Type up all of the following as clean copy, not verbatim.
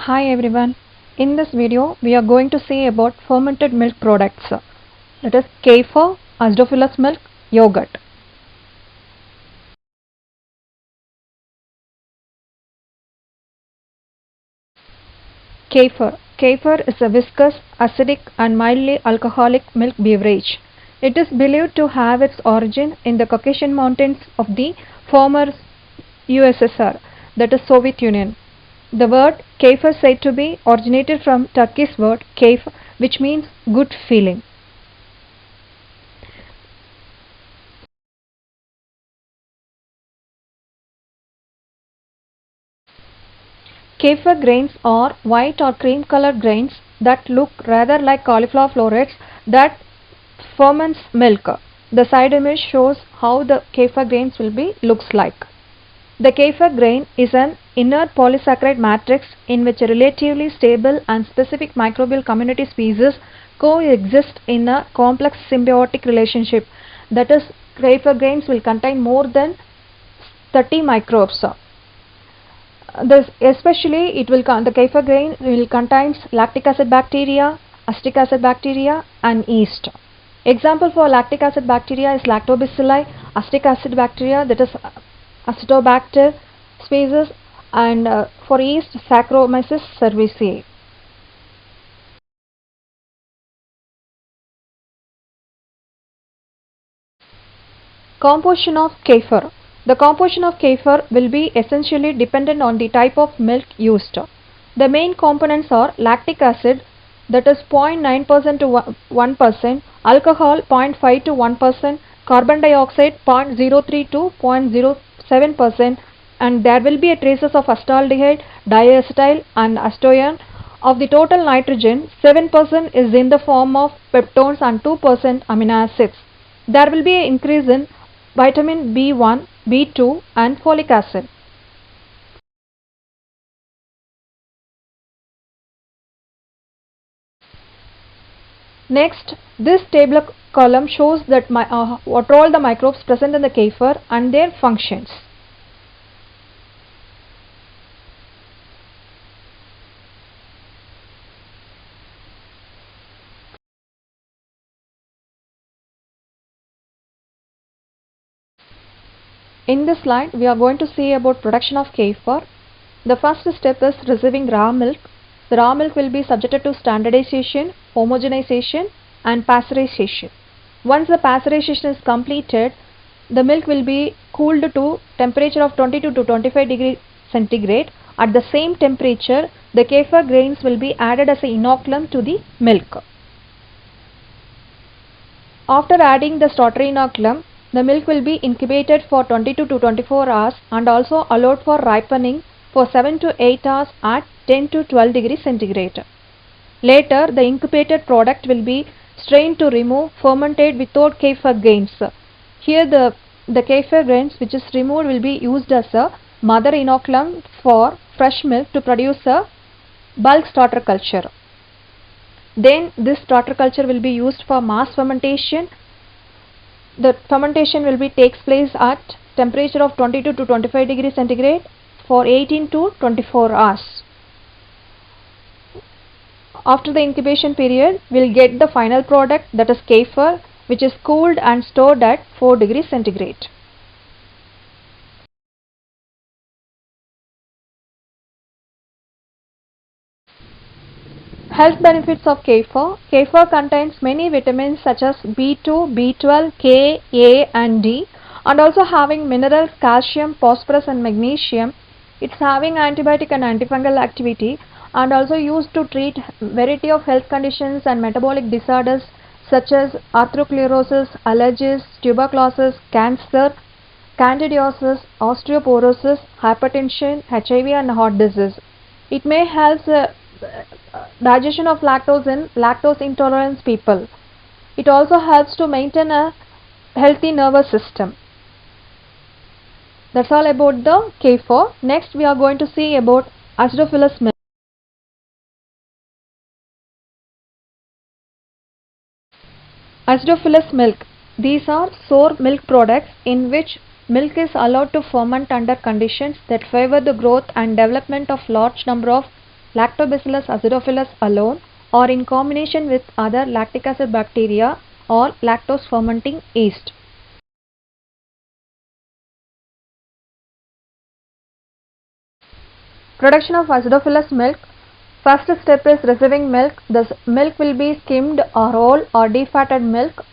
Hi everyone. In this video we are going to see about fermented milk products, that is kefir, acidophilus milk, yogurt. Kefir is a viscous, acidic and mildly alcoholic milk beverage. It is believed to have its origin in the Caucasian mountains of the former USSR, that is Soviet Union. The word kefir is said to be originated from Turkish word keyf, which means good feeling. Kefir grains are white or cream colored grains that look rather like cauliflower florets that ferments milk. The side image shows how the kefir grains will be looks like. The kefir grain is an inert polysaccharide matrix in which a relatively stable and specific microbial community species coexist in a complex symbiotic relationship. That is, kefir grains will contain more than 30 microbes. Especially the kefir grain will contains lactic acid bacteria, acetic acid bacteria and yeast. Example for lactic acid bacteria is lactobacilli, acetic acid bacteria, that is Acetobacter species, and for yeast Saccharomyces cerevisiae. Composition of kefir. The composition of kefir will be essentially dependent on the type of milk used. The main components are lactic acid, that is 0.9% to 1%, alcohol 0.5 to 1%, carbon dioxide 0.03 to 0.07%, and there will be a traces of acetaldehyde, diacetyl and acetoin. Of the total nitrogen, 7% is in the form of peptones and 2% amino acids. There will be an increase in vitamin B1, B2 and folic acid. Next, this table column shows that what are all the microbes present in the kefir and their functions. In this slide, we are going to see about production of kefir. The first step is receiving raw milk. The raw milk will be subjected to standardization, homogenization and pasteurization. Once the pasteurization is completed, the milk will be cooled to temperature of 22 to 25 degrees centigrade. At the same temperature, the kefir grains will be added as an inoculum to the milk. After adding the starter inoculum, the milk will be incubated for 22 to 24 hours and also allowed for ripening for 7 to 8 hours at 10 to 12 degrees centigrade. Later, the incubated product will be strained to remove fermented without kefir grains. Here the kefir grains which is removed will be used as a mother inoculum for fresh milk to produce a bulk starter culture. Then this starter culture will be used for mass fermentation. The fermentation will be takes place at temperature of 22 to 25 degrees centigrade for 18 to 24 hours. After the incubation period, we will get the final product, that is kefir, which is cooled and stored at 4 degrees centigrade. Health benefits of kefir. Kefir contains many vitamins such as B2, B12, K, A and D, and also having minerals calcium, phosphorus and magnesium. It's having antibiotic and antifungal activity and also used to treat variety of health conditions and metabolic disorders such as atherosclerosis, allergies, tuberculosis, cancer, candidiasis, osteoporosis, hypertension, HIV and heart disease. It may help digestion of lactose in lactose intolerance people. It also helps to maintain a healthy nervous system. That's all about the kefir. Next we are going to see about acidophilus milk. Acidophilus milk. These are sour milk products in which milk is allowed to ferment under conditions that favor the growth and development of large number of Lactobacillus acidophilus alone or in combination with other lactic acid bacteria or lactose fermenting yeast. Production of acidophilus milk. First step is receiving milk. The milk will be skimmed or whole or defatted milk.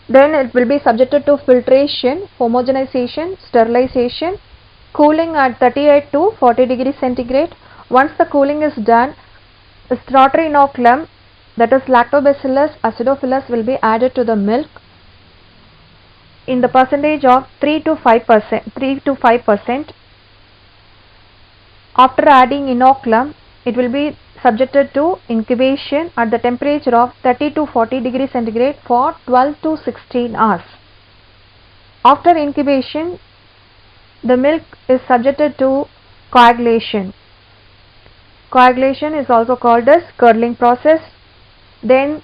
Then it will be subjected to filtration, homogenization, sterilization, cooling at 38 to 40 degrees centigrade. Once the cooling is done, Staurothera inoculum, that is Lactobacillus acidophilus, will be added to the milk in the percentage of 3 to 5%. After adding inoculum, it will be subjected to incubation at the temperature of 30 to 40 degrees centigrade for 12 to 16 hours. After incubation, the milk is subjected to coagulation. Coagulation is also called as curdling process. Then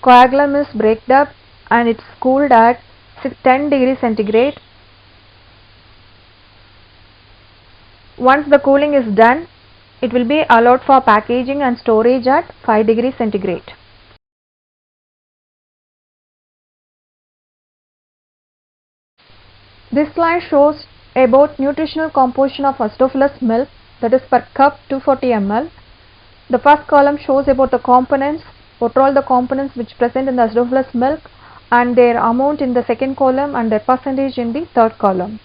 coagulum is breaked up and it's cooled at 10 degrees centigrade. Once the cooling is done, it will be allowed for packaging and storage at 5 degrees centigrade. This slide shows about nutritional composition of acidophilus milk, that is per cup 240 ml. The first column shows about the components, what are all the components which present in the acidophilus milk and their amount in the second column and their percentage in the third column.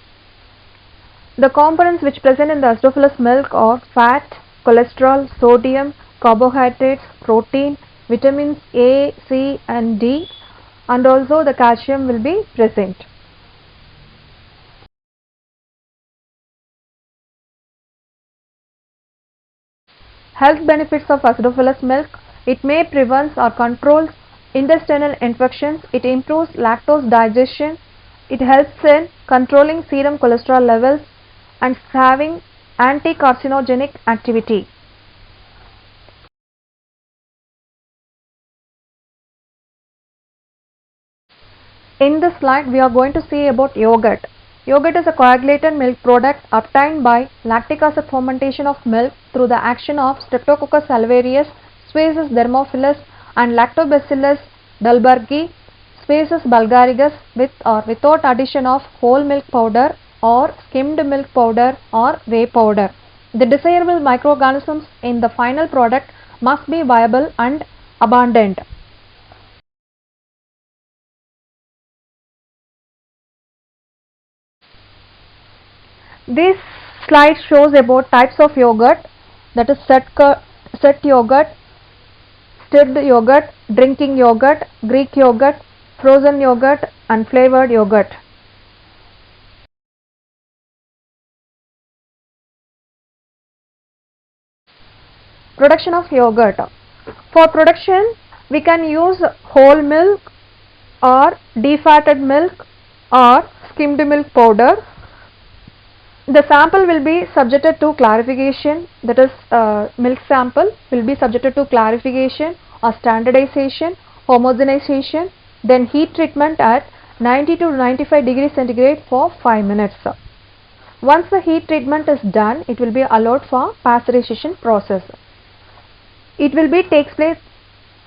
The components which present in the acidophilus milk are fat, cholesterol, sodium, carbohydrates, protein, vitamins A, C and D, and also the calcium will be present. Health benefits of acidophilus milk. It may prevent or controls intestinal infections. It improves lactose digestion. It helps in controlling serum cholesterol levels and having anti-carcinogenic activity. In this slide, we are going to see about yogurt. Yogurt is a coagulated milk product obtained by lactic acid fermentation of milk through the action of Streptococcus salivarius, Species thermophilus and Lactobacillus delbrueckii, Species bulgaricus, with or without addition of whole milk powder or skimmed milk powder or whey powder. The desirable microorganisms in the final product must be viable and abundant. This slide shows about types of yogurt, that is set yogurt, stirred yogurt, drinking yogurt, Greek yogurt, frozen yogurt and flavored yogurt. Production of yogurt. For production, we can use whole milk or defatted milk or skimmed milk powder. The sample will be subjected to clarification, that is milk sample will be subjected to clarification or standardization, homogenization, then heat treatment at 90 to 95 degrees centigrade for 5 minutes. Once the heat treatment is done, it will be allowed for pasteurization process. It will be takes place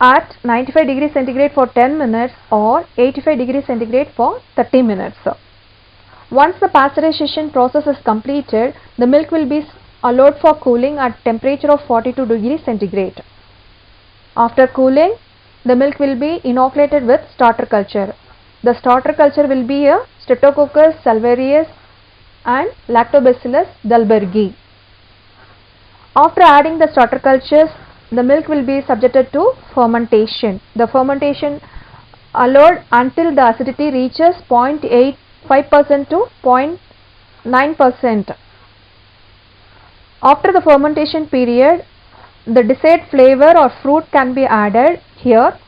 at 95 degrees centigrade for 10 minutes or 85 degrees centigrade for 30 minutes. Once the pasteurization process is completed, the milk will be allowed for cooling at temperature of 42 degrees centigrade. After cooling, the milk will be inoculated with starter culture. The starter culture will be a Streptococcus salivarius and Lactobacillus delbrueckii. After adding the starter cultures, the milk will be subjected to fermentation. The fermentation allowed until the acidity reaches 0.85% to 0.9%. After the fermentation period, the desired flavor or fruit can be added here.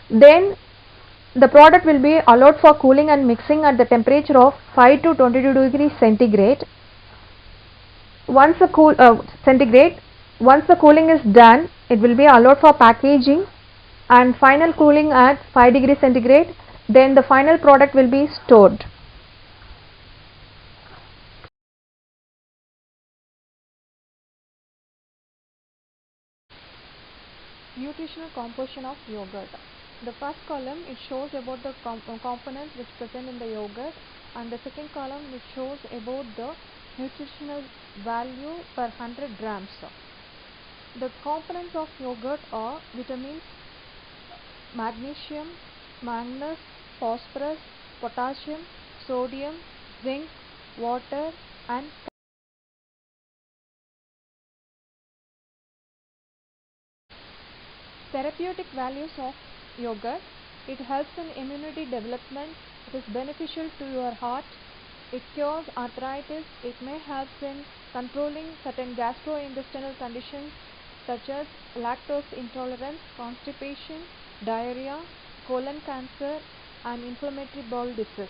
Then the product will be allowed for cooling and mixing at the temperature of 5 to 22 degrees centigrade. Once the cooling is done, it will be allowed for packaging and final cooling at 5 degrees centigrade. Then the final product will be stored. Nutritional composition of yogurt. The first column it shows about the components which present in the yogurt, and the second column it shows about the nutritional value per 100 grams. The components of yogurt are vitamins, magnesium, manganese, phosphorus, potassium, sodium, zinc, water and therapeutic values of yogurt. It helps in immunity development. It is beneficial to your heart. It cures arthritis. It may help in controlling certain gastrointestinal conditions such as lactose intolerance, constipation, diarrhea, colon cancer and inflammatory bowel disease.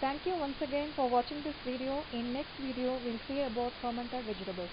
Thank you once again for watching this video. In next video we'll see about fermented vegetables.